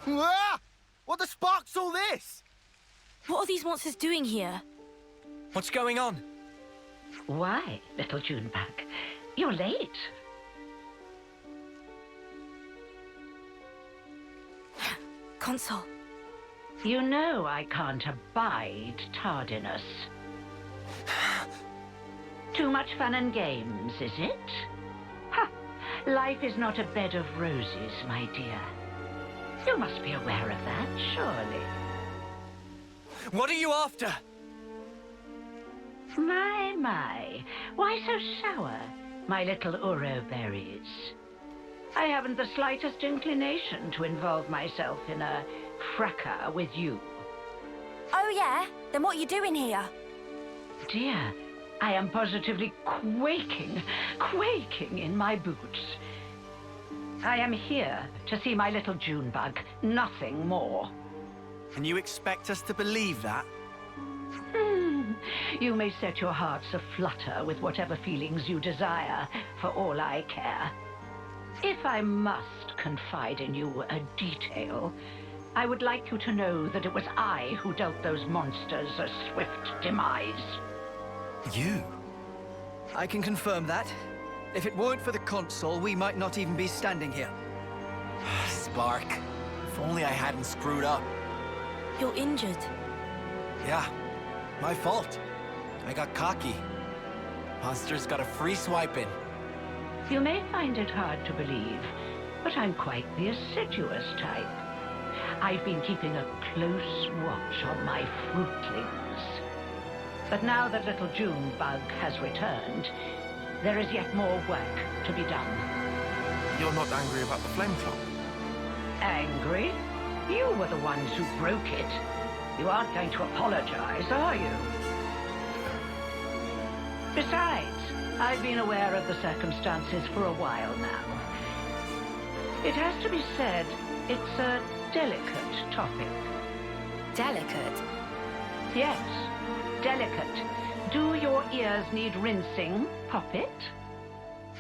Ah! What the spark's all this? What are these monsters doing here? What's going on? Why, little Junebug? You're late. Console. You know I can't abide tardiness. Too much fun and games, is it? Ha! Life is not a bed of roses, my dear. You must be aware of that, surely. What are you after? My. Why so sour, my little Uro berries? I haven't the slightest inclination to involve myself in a fracas with you. Oh yeah? Then what are you doing here? Dear, I am positively quaking in my boots. I am here to see my little Junebug, nothing more. And you expect us to believe that? You may set your hearts aflutter with whatever feelings you desire, for all I care. If I must confide in you a detail, I would like you to know that it was I who dealt those monsters a swift demise. You? I can confirm that. If it weren't for the console, we might not even be standing here. Spark. If only I hadn't screwed up. You're injured. Yeah, my fault. I got cocky. Monsters got a free swipe in. You may find it hard to believe, but I'm quite the assiduous type. I've been keeping a close watch on my fruitlings. But now that little Junebug has returned, there is yet more work to be done. You're not angry about the flame clock? Angry? You were the ones who broke it. You aren't going to apologize, are you? Besides, I've been aware of the circumstances for a while now. It has to be said, it's a delicate topic. Delicate? Yes, delicate. Do your ears need rinsing, Poppet?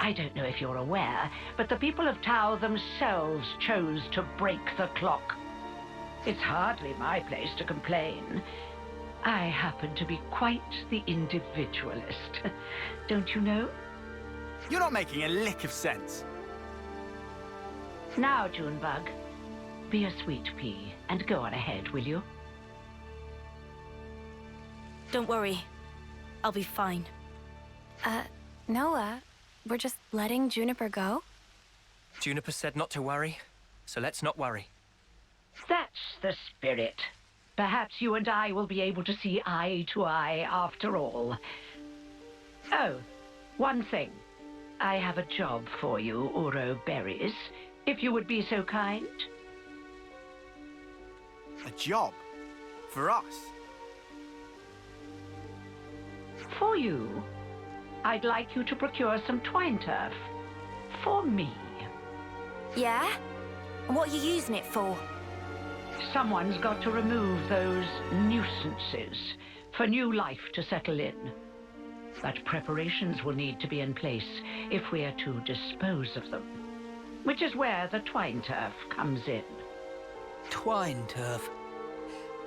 I don't know if you're aware, but the people of Tau themselves chose to break the clock. It's hardly my place to complain. I happen to be quite the individualist. Don't you know? You're not making a lick of sense. Now, Junebug, be a sweet pea and go on ahead, will you? Don't worry. I'll be fine. Noah, we're just letting Juniper go? Juniper said not to worry, so let's not worry. That's the spirit. Perhaps you and I will be able to see eye to eye after all. Oh, one thing. I have a job for you, Uro Berries, if you would be so kind. A job? For us? For you. I'd like you to procure some twine turf. For me. Yeah? And what are you using it for? Someone's got to remove those nuisances for new life to settle in. But preparations will need to be in place if we are to dispose of them, which is where the twine turf comes in. Twine turf.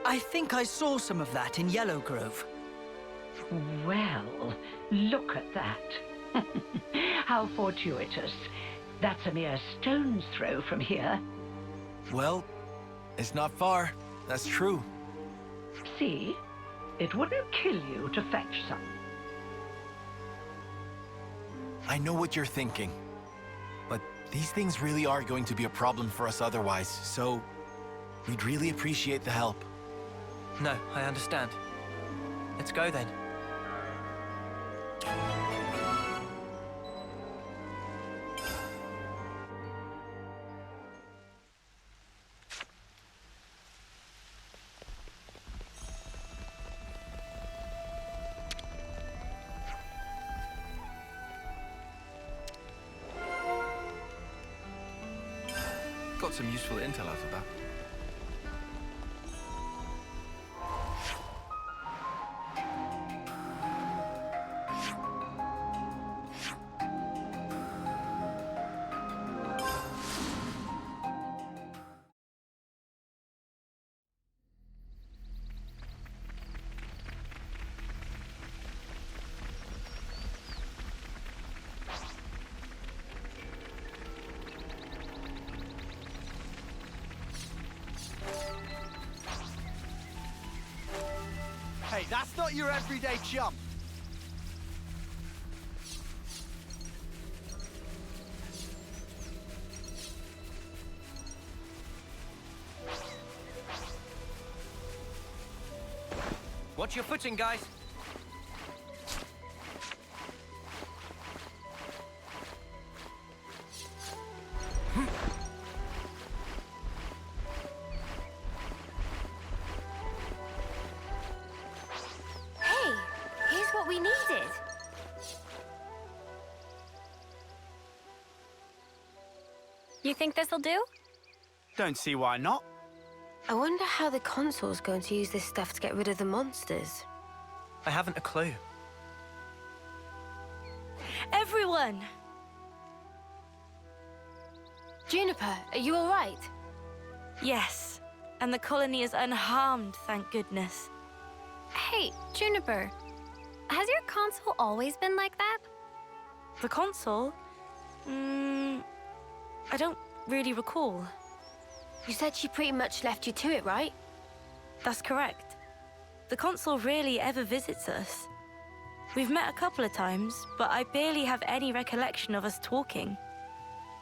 I think I saw some of that in Yellow Grove. Well, look at that. How fortuitous. That's a mere stone's throw from here. Well, it's not far. That's true. See? It wouldn't kill you to fetch some. I know what you're thinking. But these things really are going to be a problem for us otherwise, so we'd really appreciate the help. No, I understand. Let's go then. Got some useful intel out of that. It's not your everyday chump. Watch your footing, guys. Hey, here's what we needed. You think this'll do? Don't see why not. I wonder how the console's going to use this stuff to get rid of the monsters. I haven't a clue. Everyone! Juniper, are you all right? Yes, and the colony is unharmed, thank goodness. Hey, Juniper, has your console always been like that? The console? I don't really recall. You said she pretty much left you to it, right? That's correct. The console rarely ever visits us. We've met a couple of times, but I barely have any recollection of us talking.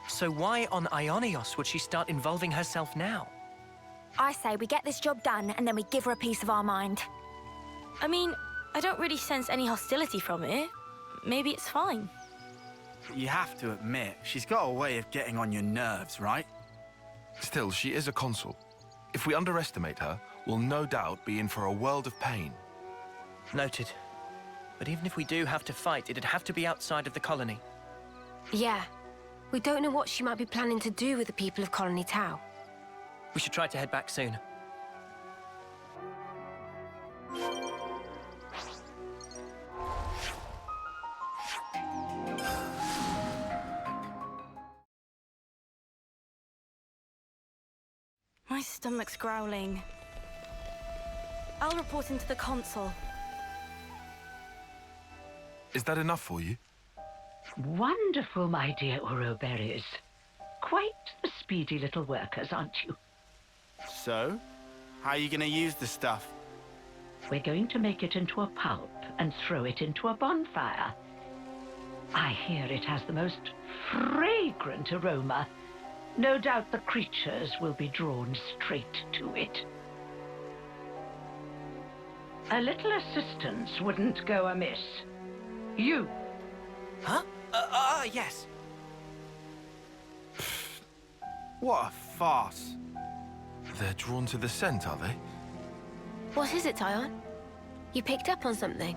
So why on Ionios would she start involving herself now? I say we get this job done and then we give her a piece of our mind. I mean, I don't really sense any hostility from it. Maybe it's fine. You have to admit, she's got a way of getting on your nerves, right? Still, she is a consul. If we underestimate her, we'll no doubt be in for a world of pain. Noted. But even if we do have to fight, it'd have to be outside of the colony. Yeah. We don't know what she might be planning to do with the people of Colony Tau. We should try to head back soon. My stomach's growling. I'll report into the console. Is that enough for you? Wonderful, my dear Uroberries. Quite the speedy little workers, aren't you? So, how are you going to use the stuff? We're going to make it into a pulp and throw it into a bonfire. I hear it has the most fragrant aroma. No doubt the creatures will be drawn straight to it. A little assistance wouldn't go amiss. You. Huh? Yes. What a farce. They're drawn to the scent, are they? What is it, Tyon? You picked up on something?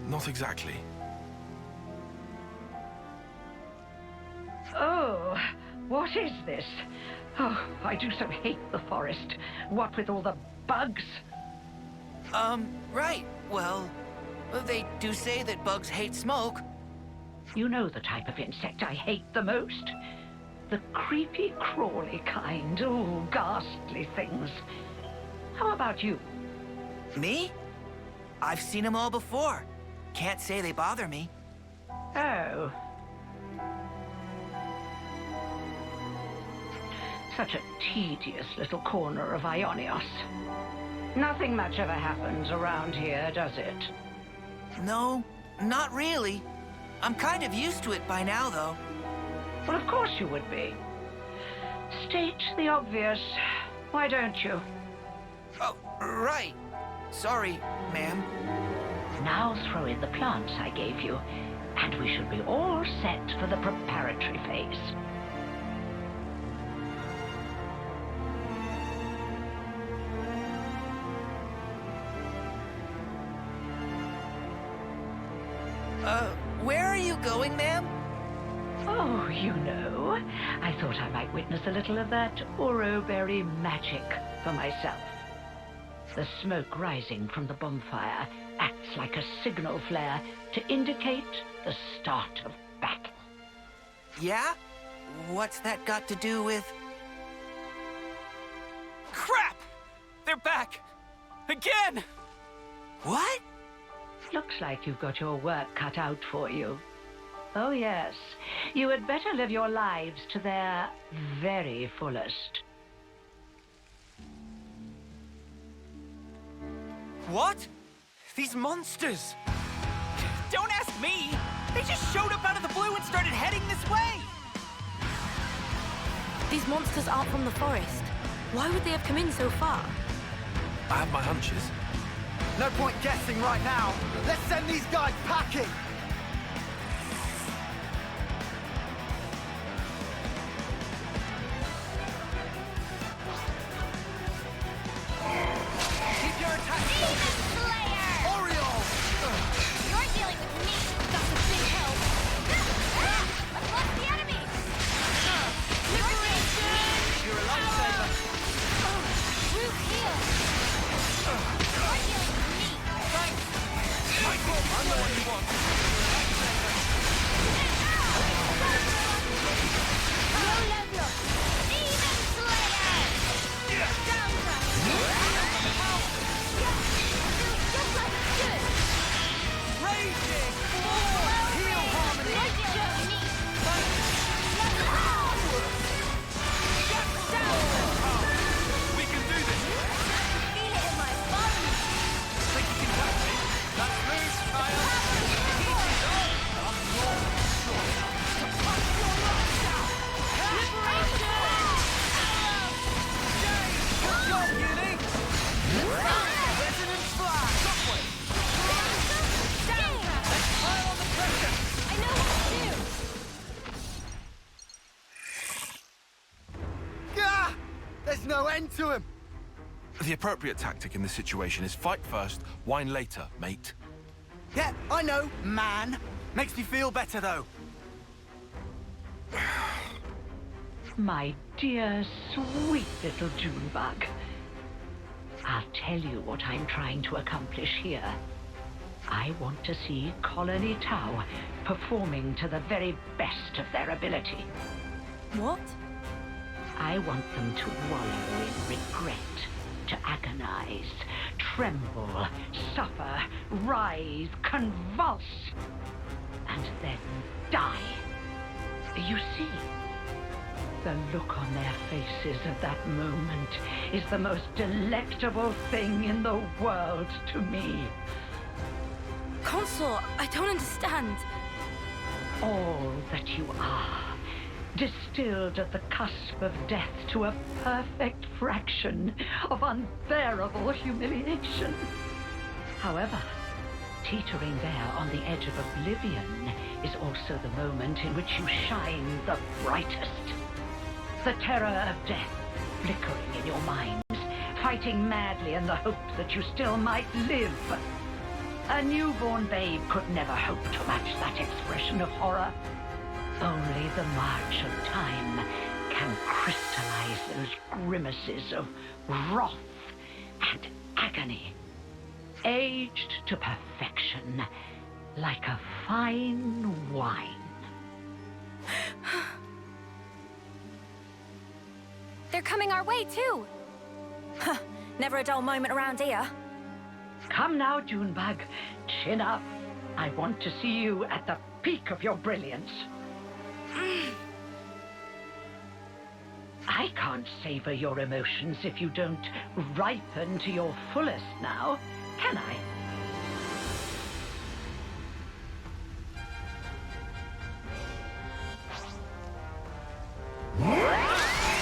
Not exactly. Oh, what is this? Oh, I do so hate the forest. What with all the bugs? Right. Well, they do say that bugs hate smoke. You know the type of insect I hate the most? The creepy, crawly kind. Oh, ghastly things. How about you? Me? I've seen them all before. Can't say they bother me. Oh. Such a tedious little corner of Ionios. Nothing much ever happens around here, does it? No, not really. I'm kind of used to it by now, though. Well, of course you would be. State the obvious. Why don't you? Oh, right. Sorry, ma'am. Now throw in the plants I gave you, and we should be all set for the preparatory phase. Where are you going, ma'am? Oh, you know, I thought I might witness a little of that Uroberry magic for myself. The smoke rising from the bonfire acts like a signal flare to indicate the start of battle. Yeah? What's that got to do with... Crap! They're back! Again! What? Looks like you've got your work cut out for you. Oh, yes. You had better live your lives to their very fullest. What? These monsters! Don't ask me! They just showed up out of the blue and started heading this way! These monsters aren't from the forest. Why would they have come in so far? I have my hunches. No point guessing right now. Let's send these guys packing. Keep your attack focused. Oriole! You're dealing with me. That's a big help. Let's watch the enemy. Liberation! You're a lifesaver. Root heal. You're dealing with me. Thanks! Michael, I'm the one you want. Low level up. Demon Slayer! Down rush. Just like it should. Raging! Heal harmony. You're dealing with me. We can do this! Feel it in my bones. Think you can touch me? Let's move, Kyle! Good job, Uni! Resonance flash! Let's pile on the pressure! I know what to do. Gah! There's no end to him. The appropriate tactic in this situation is fight first, whine later, mate. Yeah, I know, man. Makes me feel better, though. My dear, sweet little Junebug. I'll tell you what I'm trying to accomplish here. I want to see Colony Tau performing to the very best of their ability. What? I want them to wallow in regret, to agonize, tremble, suffer, rise, convulse, and then die. You see, the look on their faces at that moment is the most delectable thing in the world to me. Consort, I don't understand. All that you are, distilled at the cusp of death to a perfect fraction of unbearable humiliation. However, teetering there on the edge of oblivion is also the moment in which you shine the brightest. The terror of death flickering in your minds, fighting madly in the hope that you still might live. A newborn babe could never hope to match that expression of horror. Only the march of time can crystallize those grimaces of wrath and agony, aged to perfection like a fine wine. They're coming our way, too. Never a dull moment around here. Come now, Junebug. Chin up. I want to see you at the peak of your brilliance. I can't savor your emotions if you don't ripen to your fullest now, can I?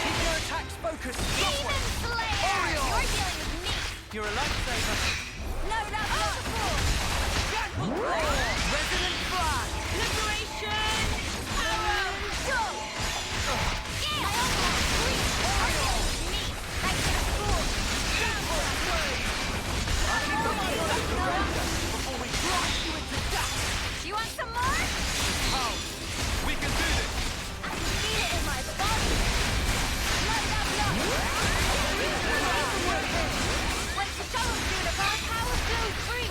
Keep your attacks focused! Demon Slayer! You're dealing with me. You're a lifesaver! No, that's not the fool. Resonant flash! Liberation! Arrow! Go! Yeah! My own last week. You're dealing with me. Like that fool. Before we crush you into dust! You want some more? How? We can do this! I can feel it in my body. Light up, love. When the shuttle through the power flows free.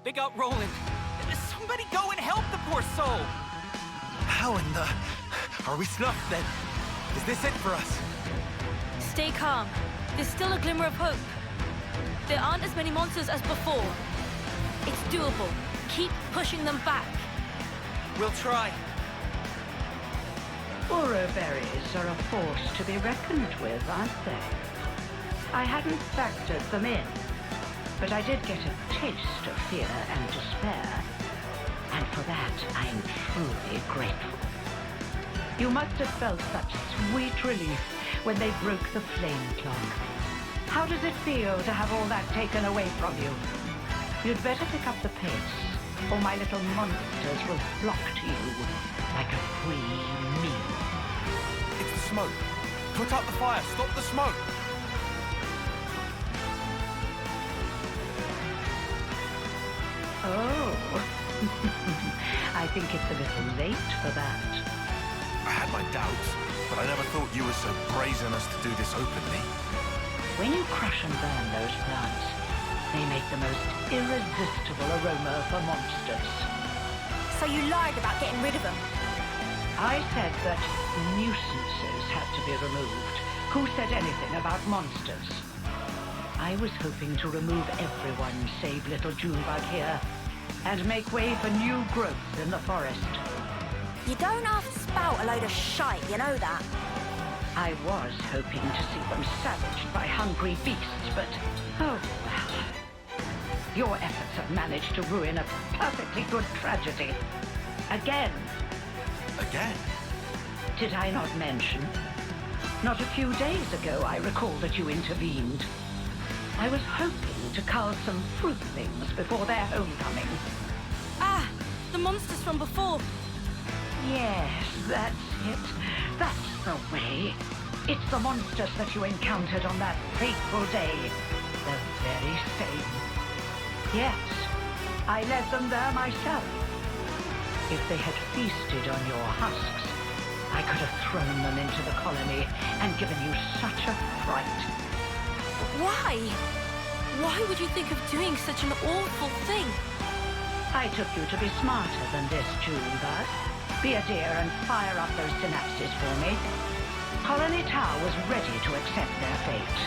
They got Roland. Somebody go and help the poor soul! How in the... Are we snuffed then? Is this it for us? Stay calm. There's still a glimmer of hope. There aren't as many monsters as before. It's doable. Keep pushing them back. We'll try. Uro berries are a force to be reckoned with, aren't they? I hadn't factored them in, but I did get a taste of fear and despair. And for that, I'm truly grateful. You must have felt such sweet relief when they broke the flame clock. How does it feel to have all that taken away from you? You'd better pick up the pace, or my little monsters will flock to you like a free meal. It's the smoke. Put out the fire. Stop the smoke. Oh. I think it's a little late for that. I had my doubts, but I never thought you were so brazen as to do this openly. When you crush and burn those plants, they make the most irresistible aroma for monsters. So you lied about getting rid of them? I said that nuisances had to be removed. Who said anything about monsters? I was hoping to remove everyone save little Junebug here, and make way for new growth in the forest. You don't have to spout a load of shite, you know that? I was hoping to see them savaged by hungry beasts, but oh well. Your efforts have managed to ruin a perfectly good tragedy. Again. Again? Did I not mention? Not a few days ago, I recall that you intervened. I was hoping to cull some fruit things before their homecoming. Ah! The monsters from before! Yes, that's it. That's the way. It's the monsters that you encountered on that fateful day. The very same. Yes, I led them there myself. If they had feasted on your husks, I could have thrown them into the colony and given you such a fright. Why? Why would you think of doing such an awful thing? I took you to be smarter than this, Junebug. Be a dear and fire up those synapses for me. Colony Tower was ready to accept their fate.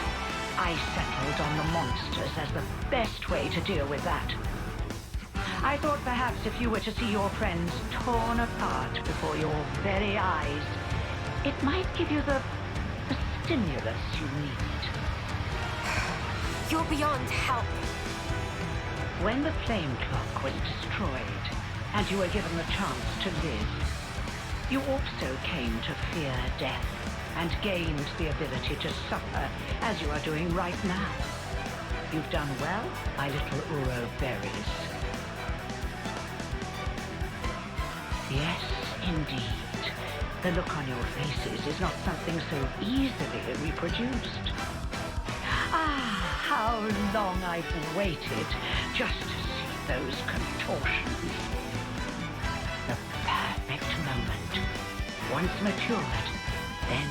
I settled on the monsters as the best way to deal with that. I thought perhaps if you were to see your friends torn apart before your very eyes, it might give you the stimulus you need. You're beyond help. When the flame clock was destroyed, and you were given the chance to live, you also came to fear death, and gained the ability to suffer, as you are doing right now. You've done well, my little Uro berries. Yes, indeed. The look on your faces is not something so easily reproduced. Ah, how long I've waited just to see those contortions. The perfect moment. Once matured, then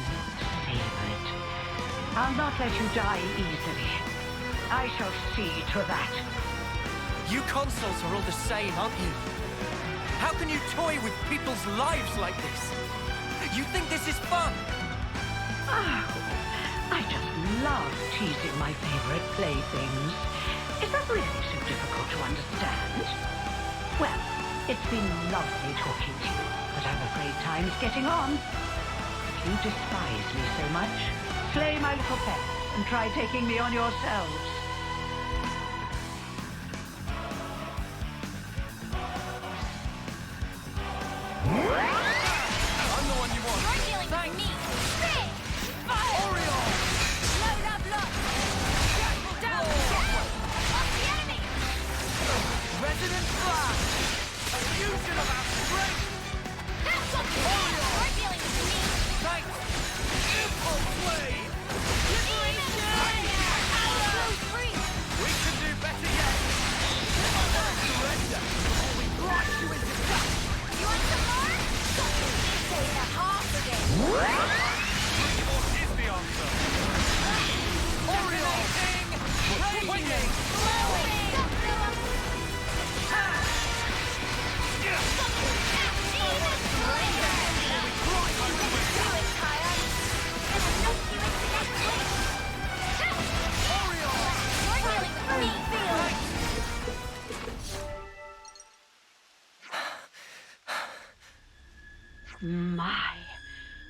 savored. I'll not let you die easily. I shall see to that. You consoles are all the same, aren't you? How can you toy with people's lives like this? You think this is fun? Oh, I just love teasing my favorite playthings. Is that really so difficult to understand? Well, it's been lovely talking to you, but I'm afraid time's getting on. If you despise me so much, slay my little pets and try taking me on yourselves. I'm the one you want. You're dealing with me. Spit! Fire! Oriole! Load up, look! Down! Off the enemy! Resonant Blast! A fusion of our strength! That's something! You're dealing with me. Night! Impulse Wave! Demon! Arrow!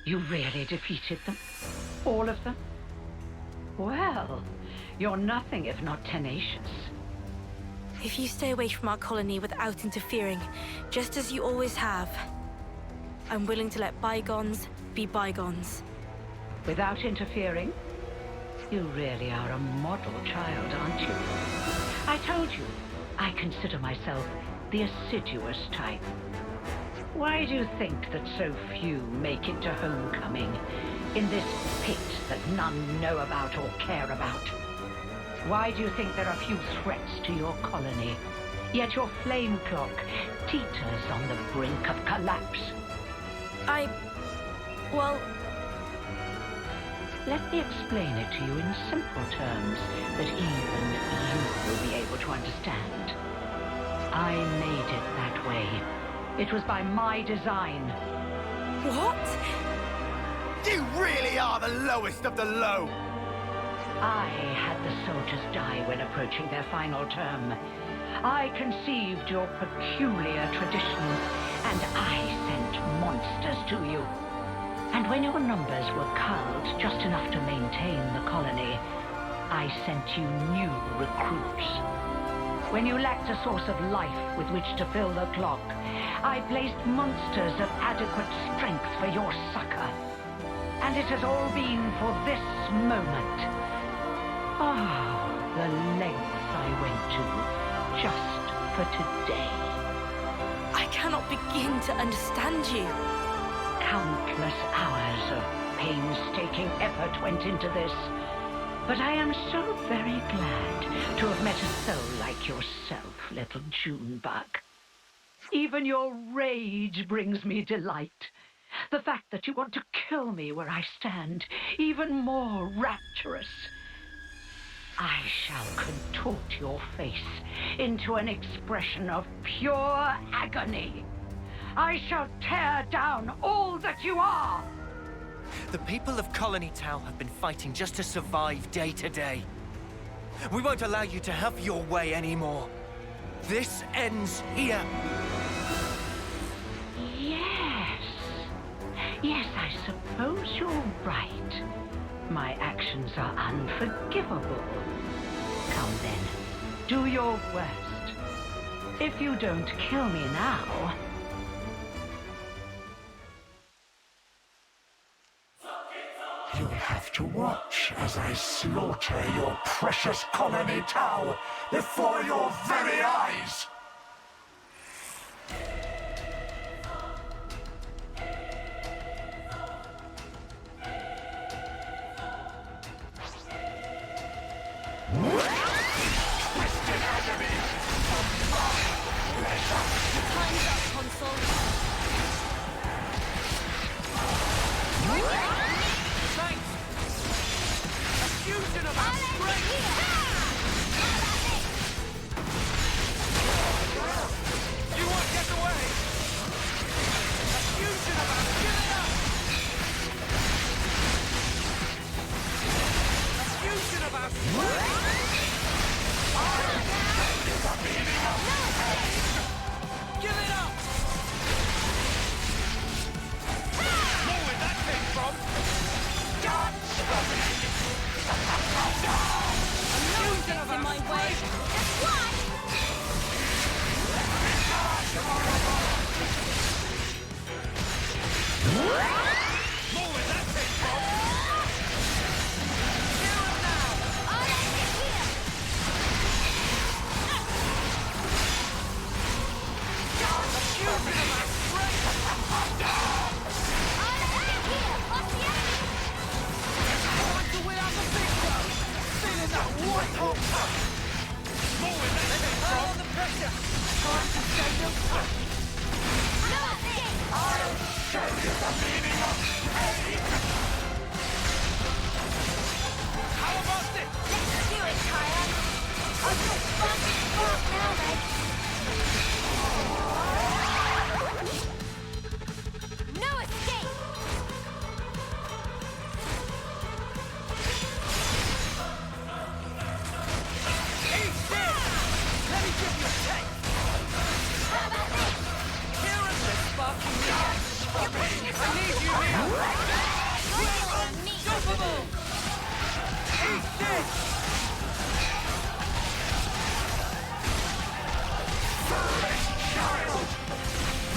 You really defeated them? All of them? Well, you're nothing if not tenacious. If you stay away from our colony without interfering, just as you always have, I'm willing to let bygones be bygones. Without interfering? You really are a model child, aren't you? I told you, I consider myself the assiduous type. Why do you think that so few make it to homecoming in this pit that none know about or care about? Why do you think there are few threats to your colony, yet your flame clock teeters on the brink of collapse? Well... Let me explain it to you in simple terms that even you will be able to understand. I made it that way. It was by my design. What? You really are the lowest of the low! I had the soldiers die when approaching their final term. I conceived your peculiar traditions, and I sent monsters to you. And when your numbers were culled just enough to maintain the colony, I sent you new recruits. When you lacked a source of life with which to fill the clock, I placed monsters of adequate strength for your succor. And it has all been for this moment. Oh, the lengths I went to just for today. I cannot begin to understand you. Countless hours of painstaking effort went into this. But I am so very glad to have met a soul like yourself, little Junebug. Even your rage brings me delight. The fact that you want to kill me where I stand, even more rapturous. I shall contort your face into an expression of pure agony. I shall tear down all that you are! The people of Colony Town have been fighting just to survive day to day. We won't allow you to have your way anymore. This ends here. Yes. Yes, I suppose you're right. My actions are unforgivable. Come then, do your worst. If you don't kill me now... You'll have to watch as I slaughter your precious colony Tau before your very eyes! Twisted agony of my pleasure! Time's up, console. Fusion of our strength! You won't get away! A fusion of our strength! A fusion of our strength! Give it up! More where that came from! In my way. Just one! More where that came from! Here and now! I'll end it here! A fusion of our strength! I'll end it here! What's the enemy? Time to win out the big show! Feeling that white hot touch! More where that came from! Under pressure! Time to send them back! No escape! I'll show you the meaning of pain! How about this? Let's do it, Kaya! I'll just bump now then! No escape! Eat this! Let me give you a taste! How about this? Here and this sparking the I need you here! Unstoppable! Eat this! Child!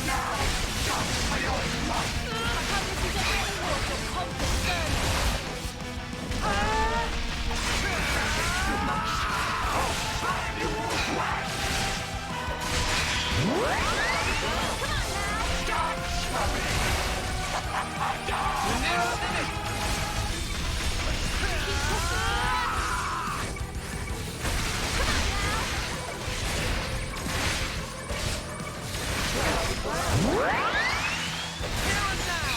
Now, just for your life! How this is a bit more for concern. You must! Oh, you will fly! Dance for me! We're near our limit! Here and now!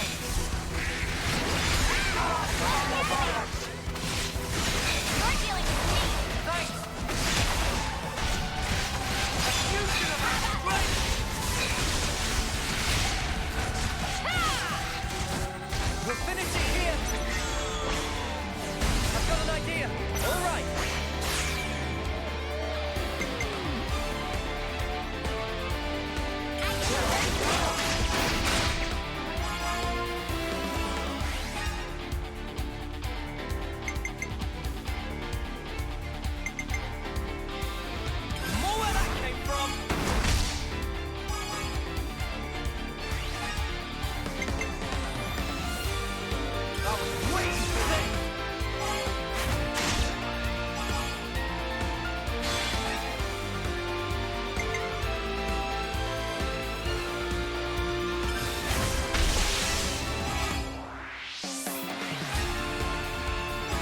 You're dealing with me. Thanks! A fusion of our strength! We'll finish it here! I've got an idea! All right! More where that came from! That was way too late!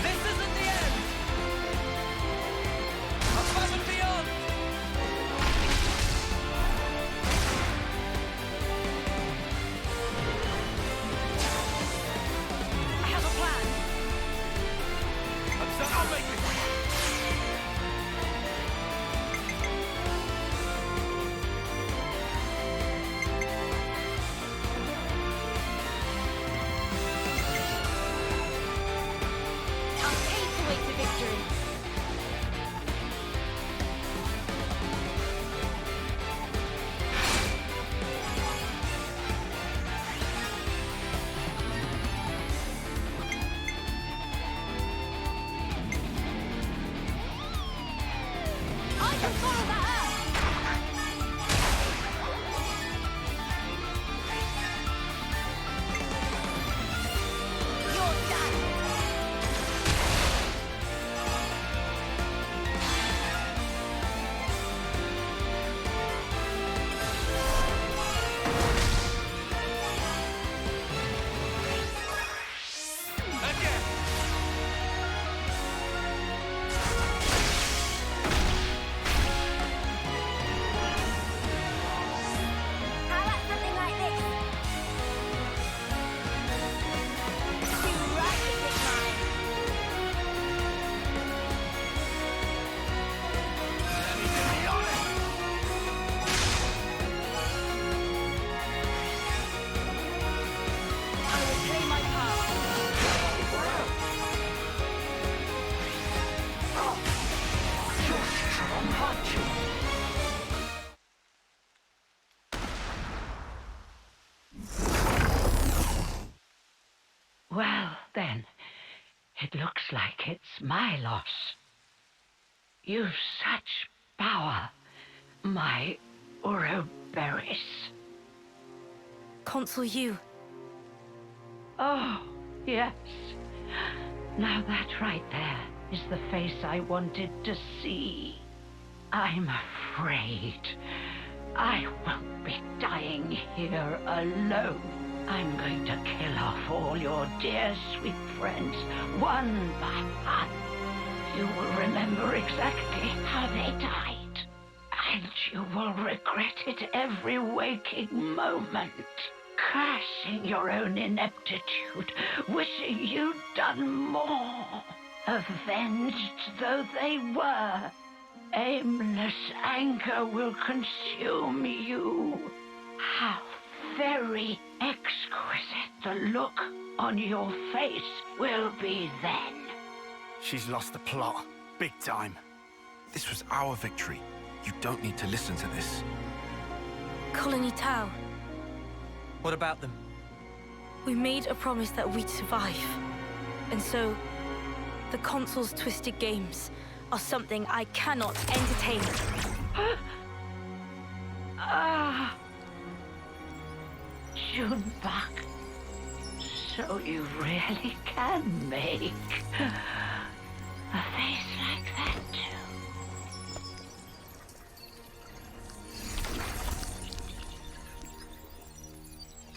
This isn't the end! Above and beyond! I have a plan. I'll make it! I'll pave the way to victory. I can follow that up. You're done. Again! How about something like this? Too right to pick mine. I will play my part. You're strong, aren't you? Well, then, it looks like it's my loss. You've such power, my Ouroboros. Consul you. Oh, yes. Now that right there is the face I wanted to see. I'm afraid I won't be dying here alone. I'm going to kill off all your dear sweet friends, one by one. You will remember exactly how they died. And you will regret it every waking moment. Cursing your own ineptitude, wishing you'd done more. Avenged though they were, aimless anger will consume you. How very exquisite the look on your face will be then. She's lost the plot. Big time. This was our victory. You don't need to listen to this. Colony Tau. What about them? We made a promise that we'd survive. And so, the console's twisted games are something I cannot entertain. Junebug. So you really can make a face like that too.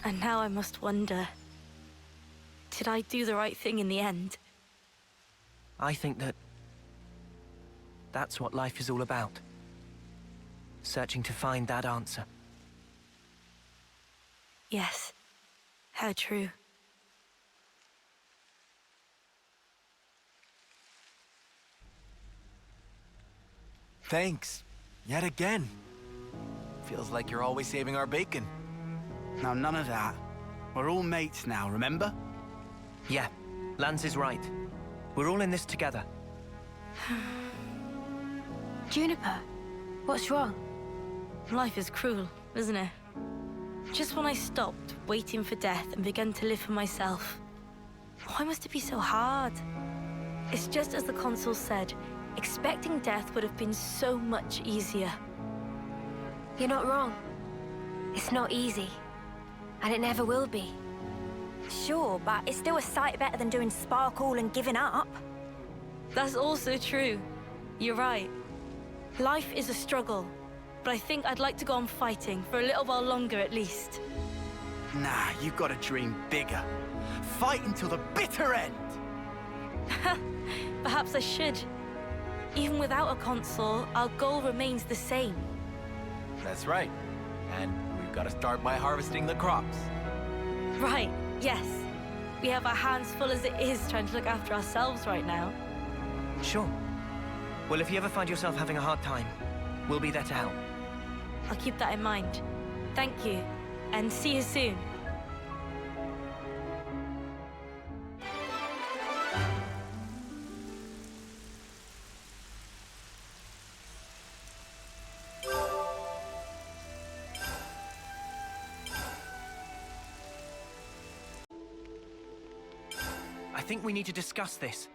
And now I must wonder, did I do the right thing in the end? I think that's what life is all about. Searching to find that answer. Yes, how true. Thanks. Yet again. Feels like you're always saving our bacon. Now, none of that. We're all mates now, remember? Yeah, Lance is right. We're all in this together. Juniper, what's wrong? Life is cruel, isn't it? Just when I stopped waiting for death and began to live for myself. Why must it be so hard? It's just as the console said, expecting death would have been so much easier. You're not wrong. It's not easy. And it never will be. Sure, but it's still a sight better than doing sparkle and giving up. That's also true. You're right. Life is a struggle, but I think I'd like to go on fighting for a little while longer at least. Nah, you've got to dream bigger. Fight until the bitter end! Perhaps I should. Even without a console, our goal remains the same. That's right. And we've got to start by harvesting the crops. Right, yes. We have our hands full as it is trying to look after ourselves right now. Sure. Well, if you ever find yourself having a hard time, we'll be there to help. I'll keep that in mind. Thank you, and see you soon. I think we need to discuss this.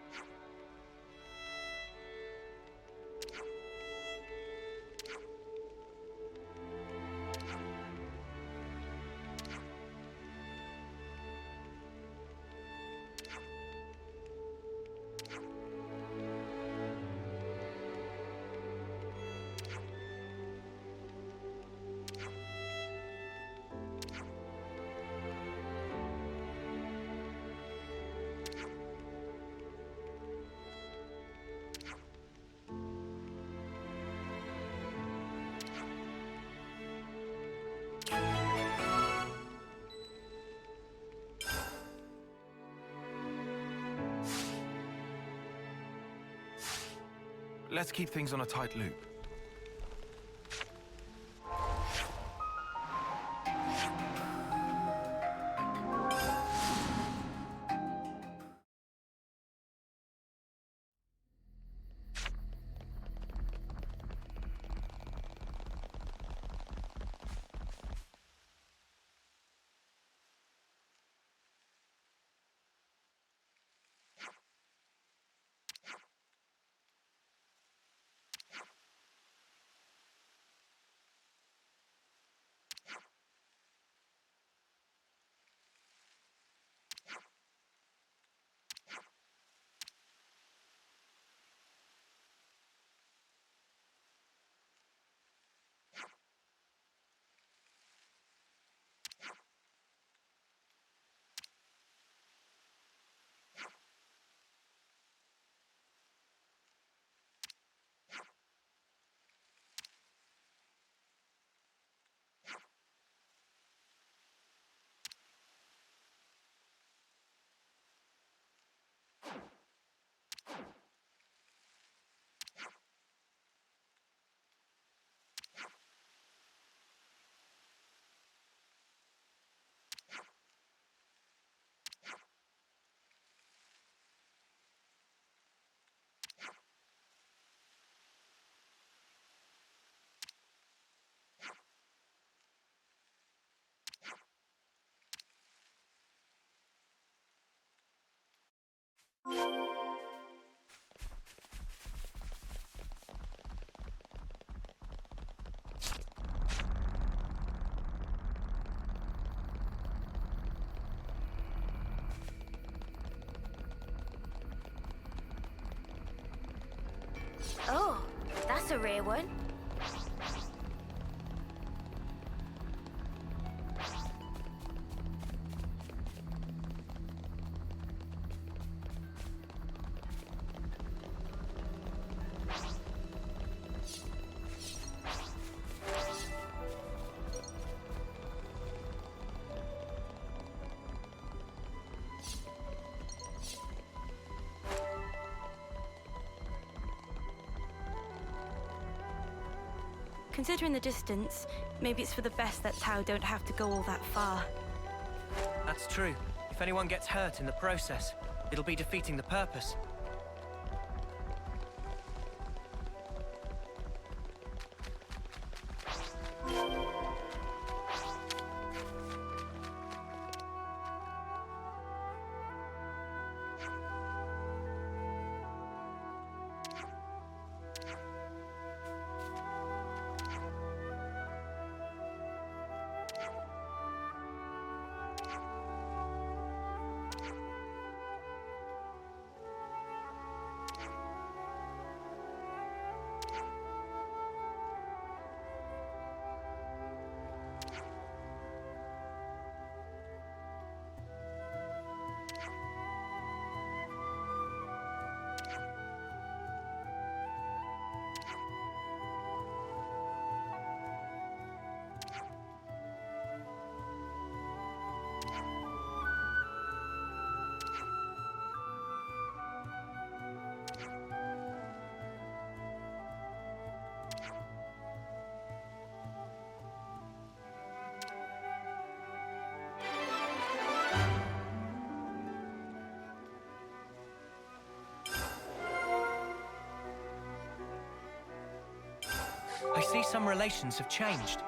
Let's keep things on a tight loop. Oh, that's a rare one. Considering the distance, maybe it's for the best that Tau don't have to go all that far. That's true. If anyone gets hurt in the process, it'll be defeating the purpose. I see some relations have changed.